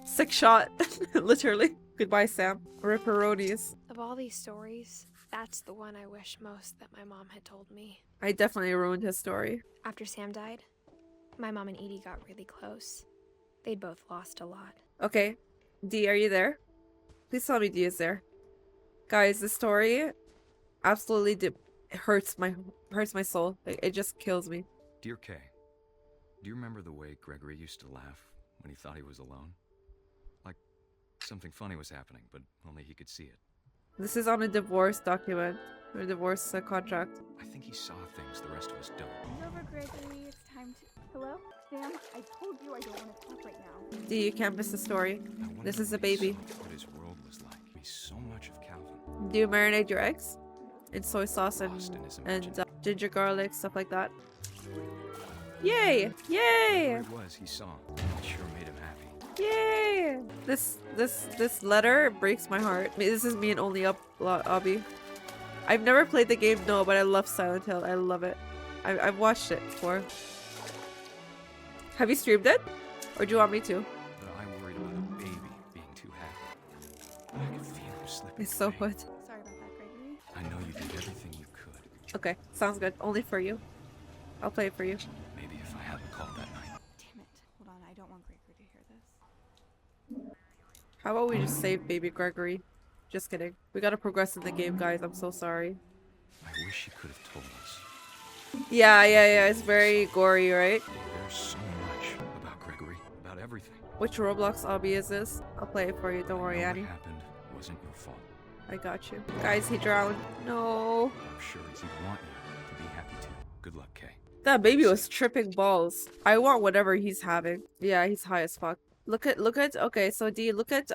Sick shot. Literally. Goodbye, Sam. Ripperonis. Of all these stories, that's the one I wish most that my mom had told me. I definitely ruined his story. After Sam died, my mom and Edie got really close. They'd both lost a lot. Okay. D, are you there? Please tell me D is there. Guys, the story absolutely hurts my soul. It just kills me. Dear Kay, do you remember the way Gregory used to laugh when he thought he was alone? Like something funny was happening, but only he could see it. This is on a divorce document. Or divorce contract. I think he saw things the rest of us don't. Over, Gregory. It's time to... Hello? Sam, I told you I don't want to talk right now. D, you can't miss the story. This is a baby. What his world was like. So much of Calvin. Do you marinate your eggs in soy sauce and ginger garlic, stuff like that? Yay! Yay! What it was he saw, it sure made him happy. Yay! This letter breaks my heart. I mean, this is me and only Obby. I've never played the game, no, but I love Silent Hill. I love it. I've watched it before. Have you streamed it? Or do you want me to? But I worried about a baby being too happy. I could feel him slipping. It's so good. Sorry about that, Gregory. I know you did everything you could. Okay, sounds good. Only for you. I'll play it for you. Maybe if I hadn't called that night. Damn it. Hold on, I don't want Gregory to hear this. How about we just save baby Gregory? Just kidding. We gotta progress in the game, guys. I'm so sorry. I wish you could have told us. Yeah. It's very gory, right? There's so much about Gregory, about everything. Which Roblox obby is this? I'll play it for you. Don't worry, Annie. What happened wasn't your fault. I got you. Guys, he drowned. No. I'm sure he'd want you to be happy too. Good luck, Kay. That baby was tripping balls. I want whatever he's having. Yeah, he's high as fuck. Look at okay, so D, look at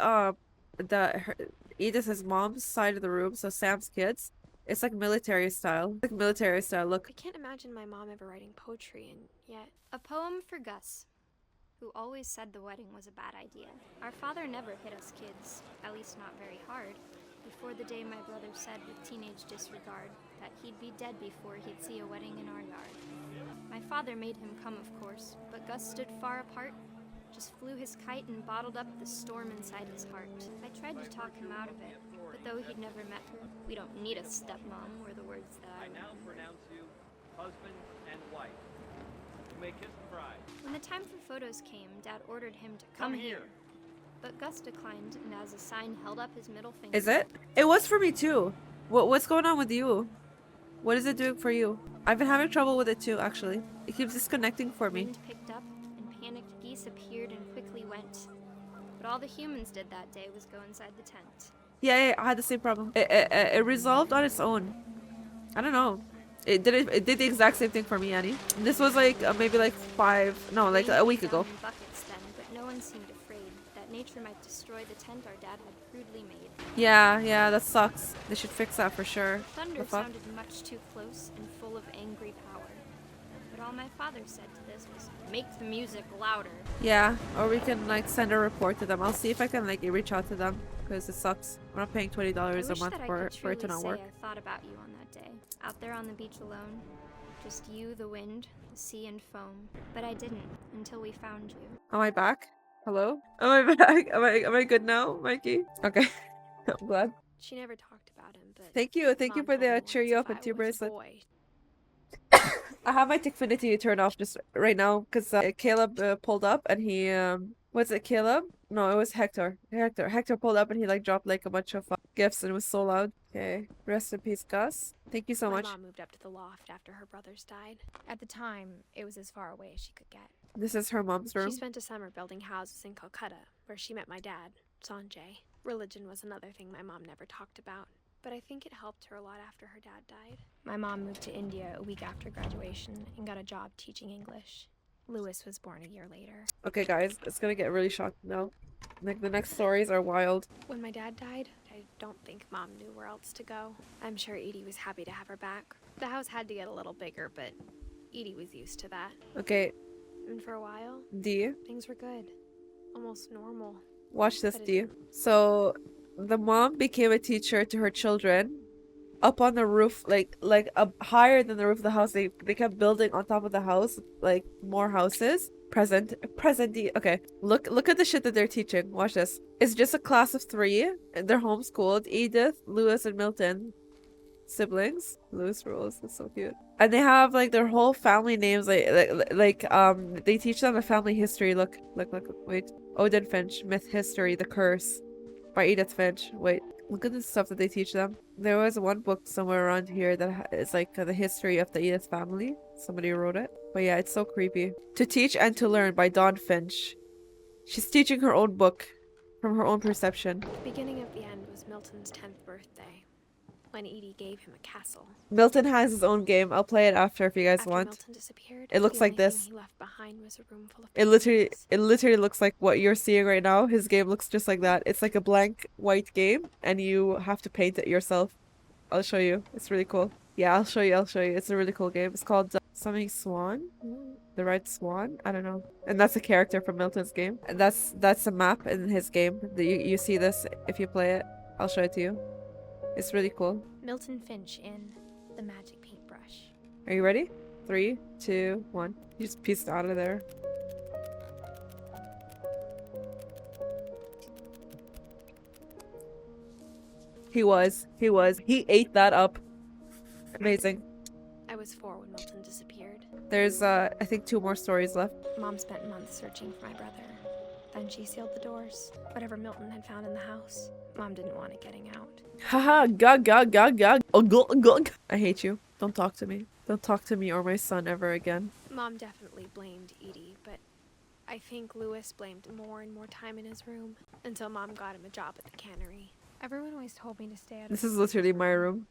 Edith's mom's side of the room, so Sam's kids. It's like military style. Like military style, look. I can't imagine my mom ever writing poetry, and yet... A poem for Gus, who always said the wedding was a bad idea. Our father never hit us kids, at least not very hard, before the day my brother said with teenage disregard that he'd be dead before he'd see a wedding in our yard. My father made him come, of course, but Gus stood far apart, just flew his kite and bottled up the storm inside his heart. I tried to talk him out of it, but though he'd never met her, we don't need a stepmom, were the words that I now pronounce you husband and wife. You may kiss the bride. When the time for photos came, Dad ordered him to come here. But Gus declined, and as a sign held up his middle finger. Is it? It was for me too. What's going on with you? What is it doing for you? I've been having trouble with it too, actually. It keeps disconnecting for me. Wind picked up, and panicked geese appeared and quickly went. But all the humans did that day was go inside the tent. Yeah, I had the same problem. It resolved on its own. I don't know. It did the exact same thing for me, Annie. This was like maybe like like a week ago. In buckets then, but no one seemed afraid that nature might destroy the tent our dad had crudely made. Yeah, that sucks. They should fix that for sure. Thunder sounded much too close and full of angry power. But all my father said to this was, make the music louder. Yeah, or we can like send a report to them. I'll see if I can like reach out to them because it sucks. I'm not paying $20 a month for it to not work. I thought about you on that day, out there on the beach alone. Just you, the wind, the sea and foam. But I didn't until we found you. Am I back? Hello? Am I back? Am I good now, Mikey? Okay. I'm glad. She never talked about him, but... Thank you for the cheer you up and 2 bracelet. I have my Tickfinity turned off just right now because Caleb pulled up and he was it Caleb? No, it was Hector. Hector pulled up and he like dropped like a bunch of gifts and it was so loud. Okay, rest in peace, Gus. Thank you so much. My mom moved up to the loft after her brothers died. At the time, it was as far away as she could get. This is her mom's room. She spent a summer building houses in Calcutta, where she met my dad, Sanjay. Religion was another thing my mom never talked about, but I think it helped her a lot after her dad died. My mom moved to India a week after graduation and got a job teaching English. Lewis was born a year later. Okay, guys, it's gonna get really shocking now. Like, the next stories are wild. When my dad died, I don't think Mom knew where else to go. I'm sure Edie was happy to have her back. The house had to get a little bigger, but Edie was used to that. Okay. And for a while, D. things were good. Almost normal. Watch this, D. So, the mom became a teacher to her children up on the roof, like higher than the roof of the house. They kept building on top of the house, like more houses. Present D. Okay, look at the shit that they're teaching. Watch this. It's just a class of 3 and they're homeschooled. Edith, Lewis, and Milton, siblings. Lewis Rose, that's so cute. And they have like their whole family names. They teach them a family history. Look. Wait. Odin Finch, Myth History, The Curse, by Edith Finch. Wait. Look at the stuff that they teach them. There was one book somewhere around here that is like the history of the Edith family. Somebody wrote it. But yeah, it's so creepy. To Teach and to Learn by Dawn Finch. She's teaching her own book from her own perception. The beginning of the end was Milton's 10th birthday, when Edie gave him a castle. Milton has his own game. I'll play it after if you guys After want. Milton disappeared, It looks the like only this. thing he left behind was a room full of It literally looks like what you're seeing right now. His game looks just like that. It's like a blank white game and you have to paint it yourself. I'll show you. It's really cool. Yeah, I'll show you. It's a really cool game. It's called Something swan? The red swan? I don't know. And that's a character from Milton's game. And that's a map in his game. You see this if you play it. I'll show it to you. It's really cool. Milton Finch in The Magic Paintbrush. Are you ready? 3, 2, 1. You just pieced out of there. He was. He ate that up. Amazing. I was 4 when Milton disappeared. There's, I think 2 more stories left. Mom spent months searching for my brother. Then she sealed the doors. Whatever Milton had found in the house, Mom didn't want it getting out. Haha, gug. Oh, gug. I hate you. Don't talk to me. Don't talk to me or my son ever again. Mom definitely blamed Edie, but I think Louis blamed more and more time in his room until Mom got him a job at the cannery. Everyone always told me to stay out of This is literally my room.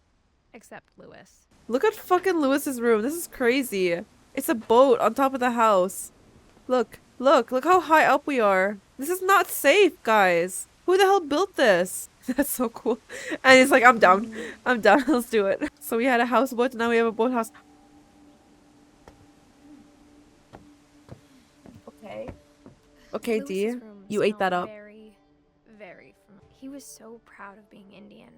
except Louis. Look at fucking Lewis's room. This is crazy. It's a boat on top of the house. Look how high up we are. This is not safe, guys. Who the hell built this? That's so cool. And he's like, I'm down. Let's do it. So we had a houseboat, now we have a boathouse. Okay, D. Louis's room You ate that smelled up. Very, very he was so proud of being Indian.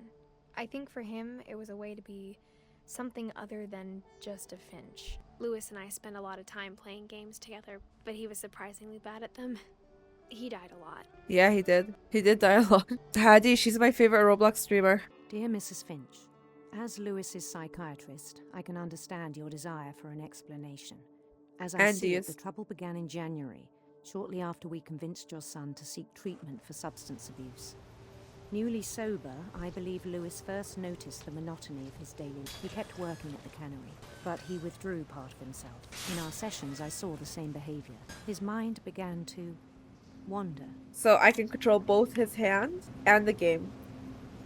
I think for him, it was a way to be something other than just a Finch. Louis and I spent a lot of time playing games together, but he was surprisingly bad at them. He died a lot. Yeah, he did. He did die a lot. Hadi, she's my favorite Roblox streamer. Dear Mrs. Finch, as Lewis's psychiatrist, I can understand your desire for an explanation. As I see it, the trouble began in January, shortly after we convinced your son to seek treatment for substance abuse. Newly sober, I believe Louis first noticed the monotony of his daily. He kept working at the cannery, but he withdrew part of himself. In our sessions, I saw the same behavior. His mind began to wander. So I can control both his hand and the game.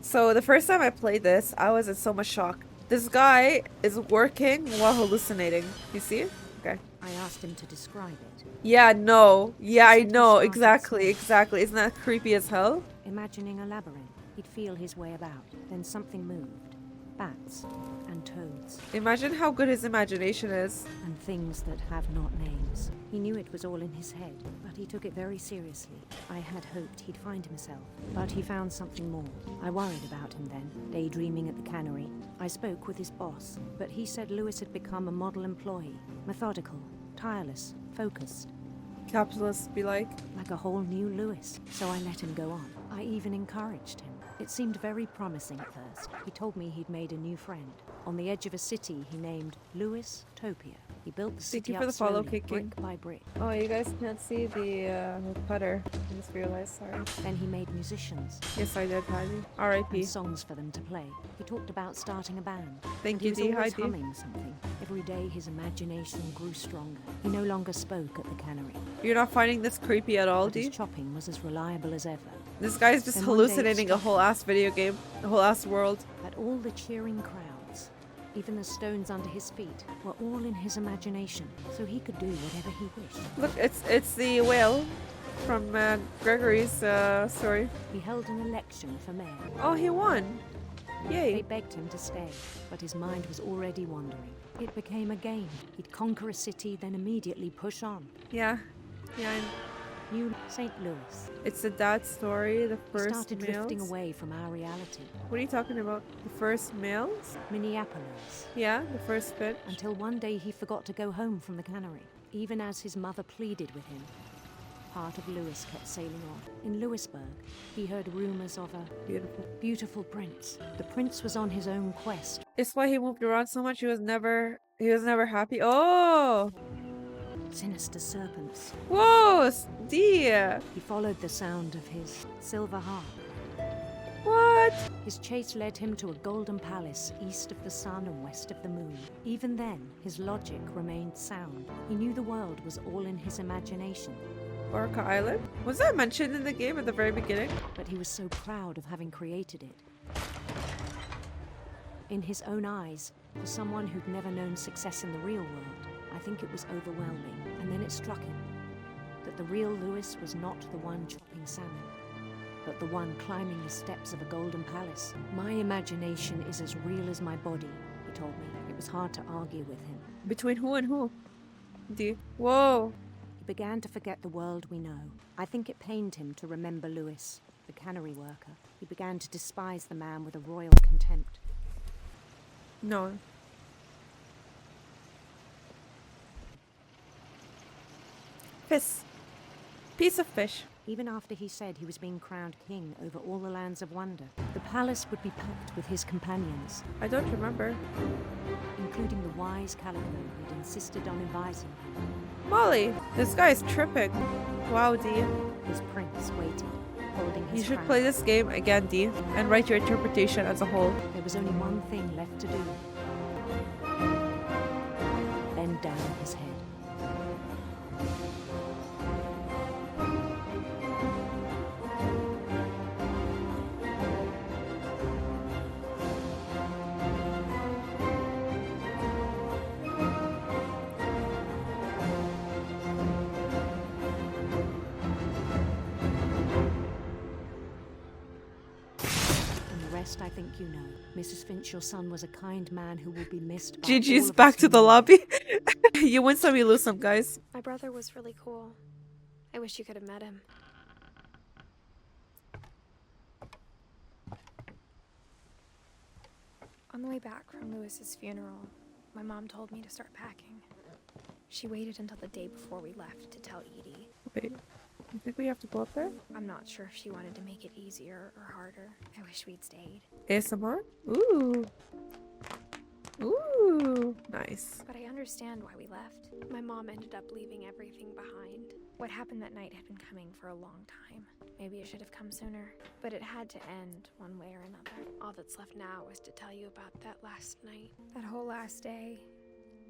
So the first time I played this, I was in so much shock. This guy is working while hallucinating. You see? Okay. I asked him to describe it. Yeah, no. Yeah, I know. Exactly. Isn't that creepy as hell? Imagining a labyrinth, he'd feel his way about. Then something moved. Bats and toads. Imagine how good his imagination is. And things that have not names. He knew it was all in his head, but he took it very seriously. I had hoped he'd find himself, but he found something more. I worried about him then, daydreaming at the cannery. I spoke with his boss, but he said Louis had become a model employee. Methodical, tireless, focused. Capitalists be like a whole new Louis, so I let him go on. I even encouraged him. It seemed very promising at first. He told me he'd made a new friend. On the edge of a city he named Louis Topia. He built the city Thank you for up the follow, slowly, kicking. brick by brick. Oh, you guys can't see the putter. I just realized, sorry. Then he made musicians. Yes, I did, Heidi. R.I.P. And songs for them to play. He talked about starting a band. Thank And you, he was D. always Heidi. humming something. Every day his imagination grew stronger. He no longer spoke at the cannery. You're not finding this creepy at all, But his D? chopping was as reliable as ever. This guy's just Then one day it hallucinating a struck whole ass video game. A whole ass world. That all the cheering crowds, even the stones under his feet, were all in his imagination, so he could do whatever he wished. Look, it's the whale from Gregory's story. He held an election for mayor. Oh, he won. Yay. They begged him to stay, but his mind was already wandering. It became a game. He'd conquer a city, then immediately push on. Yeah. New St. Louis. It's the dad story, the We first started males. drifting away from our reality. What are you talking about? The first males? Minneapolis. Yeah, the first fit. Until one day he forgot to go home from the cannery, even as his mother pleaded with him. Part of Louis kept sailing on. In Louisburg, he heard rumors of a beautiful prince. The prince was on his own quest. It's why he moved around so much. He was never happy. Oh! Sinister serpents. Whoa! Dear! He followed the sound of his silver harp. What? His chase led him to a golden palace east of the sun and west of the moon. Even then, his logic remained sound. He knew the world was all in his imagination. Orca Island? Was that mentioned in the game at the very beginning? But he was so proud of having created it. In his own eyes, for someone who'd never known success in the real world, I think it was overwhelming. And then it struck him that the real Louis was not the one chopping salmon, but the one climbing the steps of a golden palace. My imagination is as real as my body, he told me. It was hard to argue with him. Between who and who? Whoa. He began to forget the world we know. I think it pained him to remember Lewis, the cannery worker. He began to despise the man with a royal contempt. No. Fish. Piece of fish. Even after he said he was being crowned king over all the lands of wonder, the palace would be packed with his companions. I don't remember. Including the wise Calico who'd insisted on inviting him. Molly, this guy is tripping. Wow, D. His prince waited, holding his You should crown. play this game again, D, and write your interpretation as a whole. There was only one thing left to do. Bend down his head. I think you know. Mrs. Finch, your son was a kind man who will be missed by GG's all of back us to the lobby. You win some, you lose some, guys. My brother was really cool. I wish you could have met him. On the way back from Lewis's funeral, my mom told me to start packing. She waited until the day before we left to tell Edie. Wait, you think we have to go up there? I'm not sure if she wanted to make it easier or harder. I wish we'd stayed. ASMR? Ooh. Ooh. Nice. But I understand why we left. My mom ended up leaving everything behind. What happened that night had been coming for a long time. Maybe it should have come sooner. But it had to end one way or another. All that's left now is to tell you about that last night. That whole last day,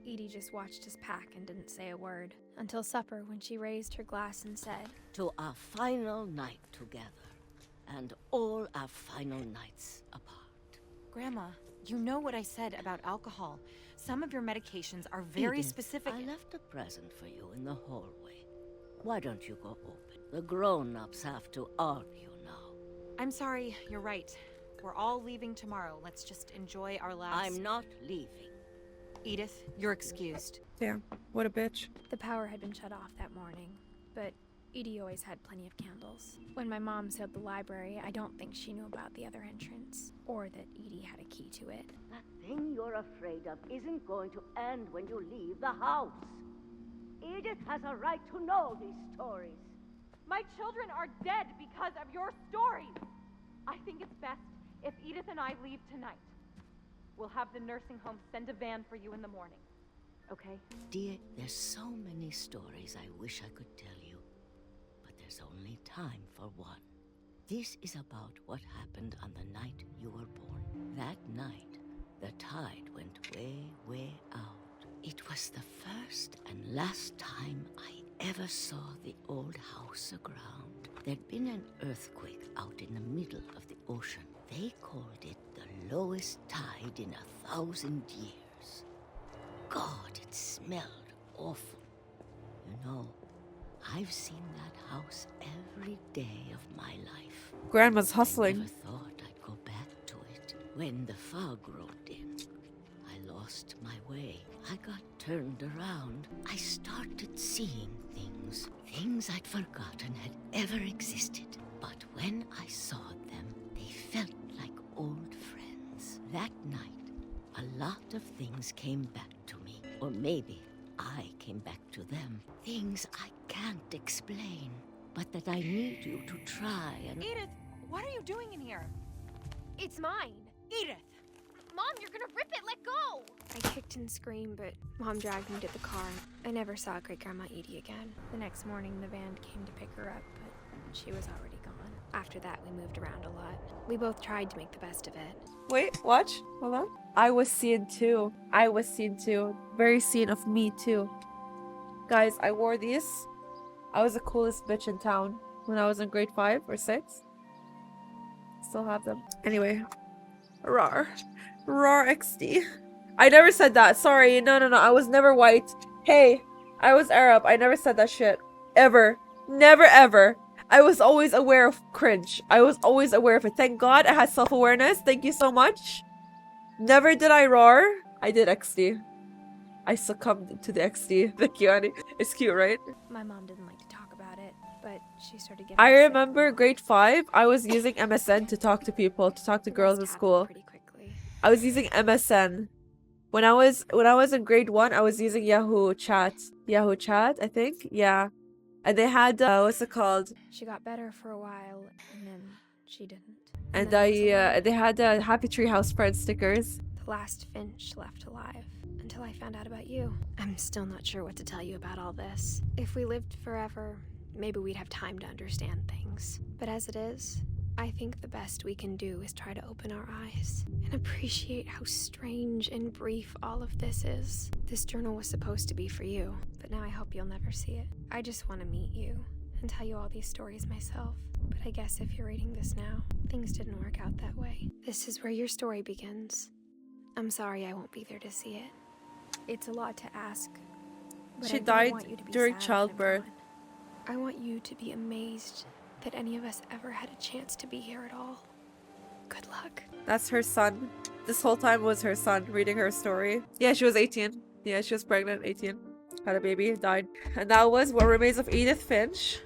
Edie just watched us pack and didn't say a word. Until supper, when she raised her glass and said, "To our final night together, and all our final nights apart." Grandma, you know what I said about alcohol. Some of your medications are very Edith, specific. I left a present for you in the hallway. Why don't you go open? The grown-ups have to argue now. I'm sorry, you're right. We're all leaving tomorrow. Let's just enjoy our last... I'm not leaving. Edith, you're excused. Damn, what a bitch. The power had been shut off that morning, but Edie always had plenty of candles. When my mom sealed the library, I don't think she knew about the other entrance, or that Edie had a key to it. That thing you're afraid of isn't going to end when you leave the house. Edith has a right to know these stories. My children are dead because of your stories. I think it's best if Edith and I leave tonight. We'll have the nursing home send a van for you in the morning. Okay? Dear, there's so many stories I wish I could tell you, but there's only time for one. This is about what happened on the night you were born. That night, the tide went way, way out. It was the first and last time I ever saw the old house aground. There'd been an earthquake out in the middle of the ocean. They called it the lowest tide in 1,000 years. God, it smelled awful. You know, I've seen that house every day of my life. Grandma's hustling. I never thought I'd go back to it. When the fog rolled in, I lost my way. I got turned around. I started seeing things. Things I'd forgotten had ever existed. But when I saw them, they felt like old friends. That night, a lot of things came back to me. Or maybe I came back to them. Things I can't explain, but that I need you to try and... Edith, what are you doing in here? It's mine! Edith! Mom, you're gonna rip it! Let go! I kicked and screamed, but Mom dragged me to the car. I never saw Great-Grandma Edie again. The next morning, the van came to pick her up, but she was already gone. After that, we moved around a lot. We both tried to make the best of it. Wait, watch. Hold on. I was seen too. I was seen too. Very seen of me too. Guys, I wore these. I was the coolest bitch in town when I was in grade 5 or 6. Still have them. Anyway. Rar. Rar XD. I never said that. Sorry. No. I was never white. Hey, I was Arab. I never said that shit. Ever. Never ever. I was always aware of cringe. I was always aware of it. Thank God I had self-awareness. Thank you so much. Never did I roar. I did XD. I succumbed to the XD. Thank you, Annie. It's cute, right? My mom didn't like to talk about it, but she started getting I sick. remember grade 5, I was using MSN to talk to people, to talk to girls at school. I was using MSN. When I was in grade 1, I was using Yahoo Chat. Yahoo Chat, I think. Yeah. And they had what's it called? She got better for a while, and then she didn't. And then I was alone. they had Happy Tree House friend stickers. The last finch left alive until I found out about you. I'm still not sure what to tell you about all this. If we lived forever, maybe we'd have time to understand things. But as it is, I think the best we can do is try to open our eyes and appreciate how strange and brief all of this is. This journal was supposed to be for you, but now I hope you'll never see it. I just want to meet you and tell you all these stories myself. But I guess if you're reading this now, things didn't work out that way. This is where your story begins. I'm sorry I won't be there to see it. It's a lot to ask. But She I don't died want you to be during sad that I'm childbirth. gone. I want you to be amazed that any of us ever had a chance to be here at all. Good luck. That's her son. This whole time was her son reading her story. Yeah, she was 18. Yeah, she was pregnant, 18. Had a baby, died. And that was What Remains of Edith Finch.